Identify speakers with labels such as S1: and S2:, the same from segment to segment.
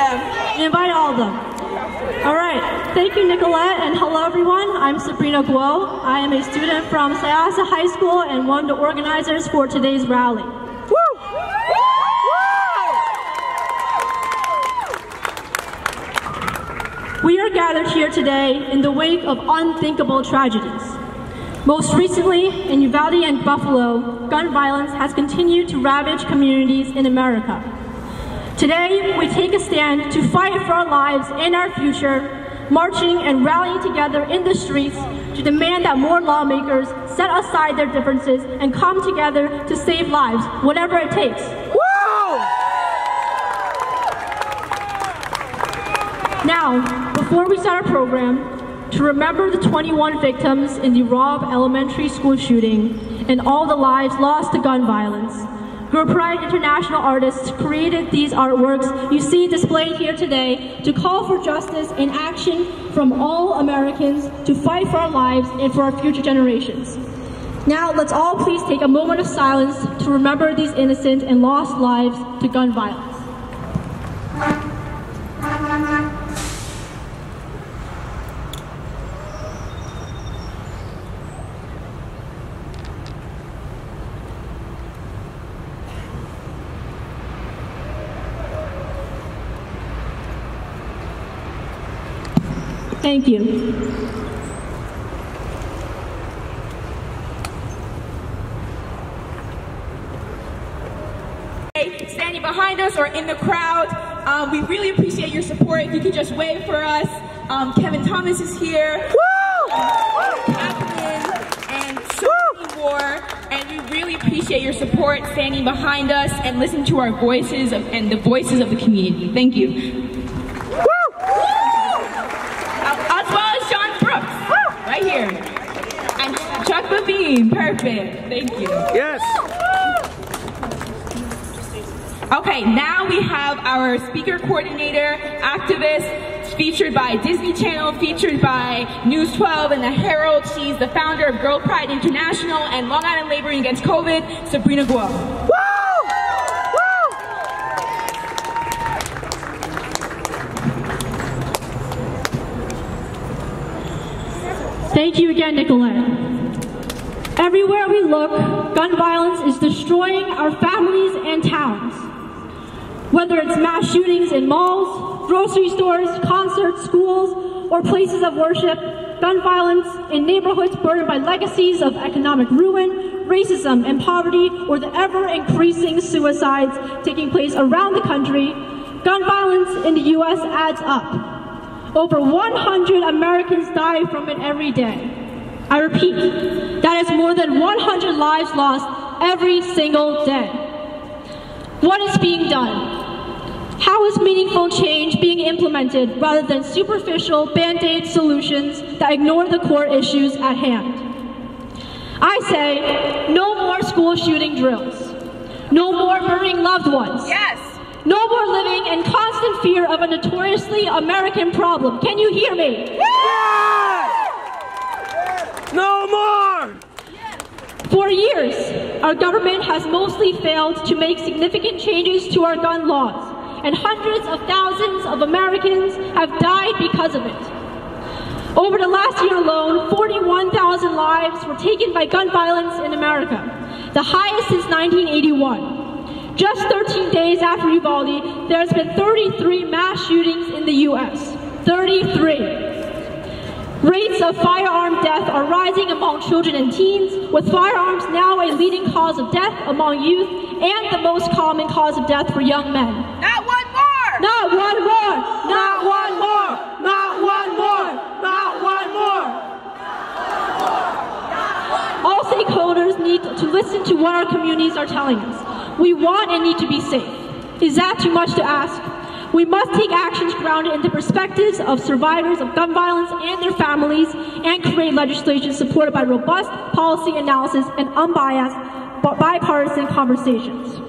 S1: them. Invite all of them. All right. Thank you, Nicolette, and hello, everyone. I'm Sabrina Guo. I am a student from Syosset High School and one of the organizers for today's rally. We are gathered here today in the wake of unthinkable tragedies. Most recently, in Uvalde and Buffalo, gun violence has continued to ravage communities in America. Today, we take a stand to fight for our lives and our future, marching and rallying together in the streets to demand that more lawmakers set aside their differences and come together to save lives, whatever it takes. Now, before we start our program, to remember the 21 victims in the Robb Elementary School shooting and all the lives lost to gun violence, Girl Pride International artists created these artworks you see displayed here today to call for justice and action from all Americans to fight for our lives and for our future generations. Now, let's all please take a moment of silence to remember these innocent and lost lives to gun violence. Thank you.
S2: Standing behind us or in the crowd, we really appreciate your support. If you could just wave for us. Kevin Thomas is here. Catherine and Sabrina Guo, and we really appreciate your support standing behind us and listening to our voices and the voices of the community. Thank you. Right here. And Chuck Levine, perfect. Thank you.
S3: Yes.
S2: Okay, now we have our speaker coordinator, activist, featured by Disney Channel, featured by News 12 and the Herald. She's the founder of Girl Pride International and Long Island Laboring Against COVID, Sabrina Guo.
S1: Thank you again, Nicolette. Everywhere we look, gun violence is destroying our families and towns. Whether it's mass shootings in malls, grocery stores, concerts, schools, or places of worship, gun violence in neighborhoods burdened by legacies of economic ruin, racism, and poverty, or the ever-increasing suicides taking place around the country, gun violence in the U.S. adds up. Over 100 Americans die from it every day. I repeat, that is more than 100 lives lost every single day. What is being done? How is meaningful change being implemented rather than superficial Band-Aid solutions that ignore the core issues at hand? I say, no more school shooting drills. No more murdering loved ones.
S2: Yes.
S1: No more living in constant fear of a notoriously American problem. Can you hear me?
S3: Yes! No more!
S1: For years, our government has mostly failed to make significant changes to our gun laws, and hundreds of thousands of Americans have died because of it. Over the last year alone, 41,000 lives were taken by gun violence in America, the highest since 1981. Just 13 days after Uvalde, there has been 33 mass shootings in the U.S. 33. Rates of firearm death are rising among children and teens, with firearms now a leading cause of death among youth and the most common cause of death for young men.
S2: Not one more!
S1: Not one more! Not one more! Not one more! Not one more! All stakeholders need to listen to what our communities are telling us. We want and need to be safe. Is that too much to ask? We must take actions grounded in the perspectives of survivors of gun violence and their families and create legislation supported by robust policy analysis and unbiased bipartisan conversations.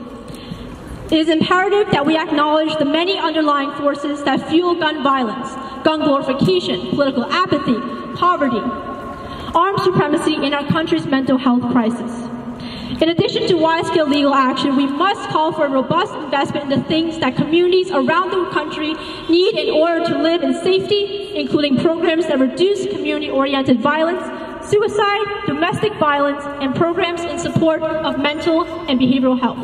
S1: It is imperative that we acknowledge the many underlying forces that fuel gun violence: gun glorification, political apathy, poverty, armed supremacy, and our country's mental health crisis. In addition to wide-scale legal action, we must call for a robust investment in the things that communities around the country need in order to live in safety, including programs that reduce community-oriented violence, suicide, domestic violence, and programs in support of mental and behavioral health.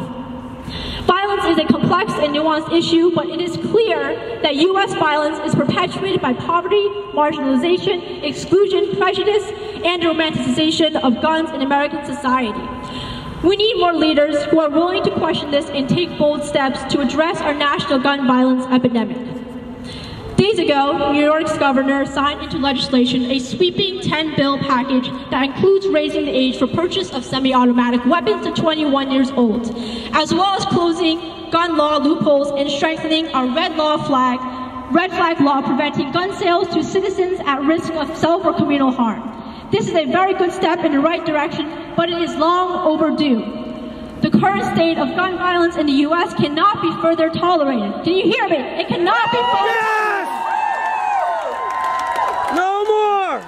S1: Violence is a complex and nuanced issue, but it is clear that U.S. violence is perpetuated by poverty, marginalization, exclusion, prejudice, and romanticization of guns in American society. We need more leaders who are willing to question this and take bold steps to address our national gun violence epidemic. Days ago, New York's governor signed into legislation a sweeping 10-bill package that includes raising the age for purchase of semi-automatic weapons to 21 years old, as well as closing gun law loopholes and strengthening our red flag law preventing gun sales to citizens at risk of self or communal harm. This is a very good step in the right direction, but it is long overdue. The current state of gun violence in the U.S. cannot be further tolerated. Can you hear me? It cannot be further tolerated.
S3: No more!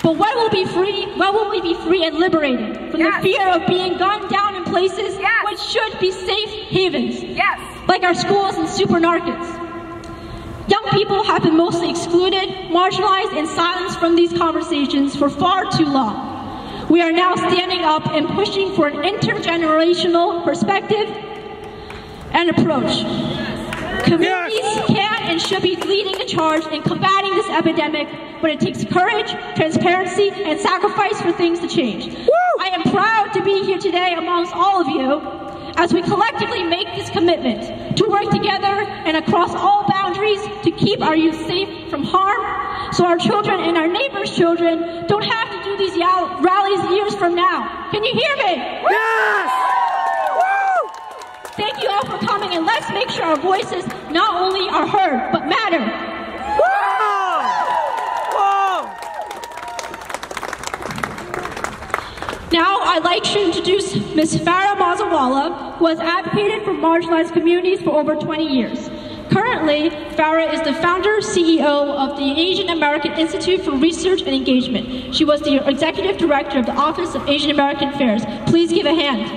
S1: But when will we be free and liberated from the fear of being gunned down in places which should be safe havens, like our schools and supermarkets? Young people have been mostly excluded, marginalized, and silenced from these conversations for far too long. We are now standing up and pushing for an intergenerational perspective and approach. Communities can and should be leading the charge in combating this epidemic, but it takes courage, transparency, and sacrifice for things to change. I am proud to be here today amongst all of you as we collectively make this commitment to work together and across all boundaries to keep our youth safe from harm, so our children and our neighbors' children don't have to do these rallies years from now. Can you hear me?
S3: Yes!
S1: Thank you all for coming, and let's make sure our voices not only are heard, but matter. Now, I'd like to introduce Ms. Farah Mazawala, who has advocated for marginalized communities for over 20 years. Currently, Farah is the founder CEO of the Asian American Institute for Research and Engagement. She was the executive director of the Office of Asian American Affairs. Please give a hand.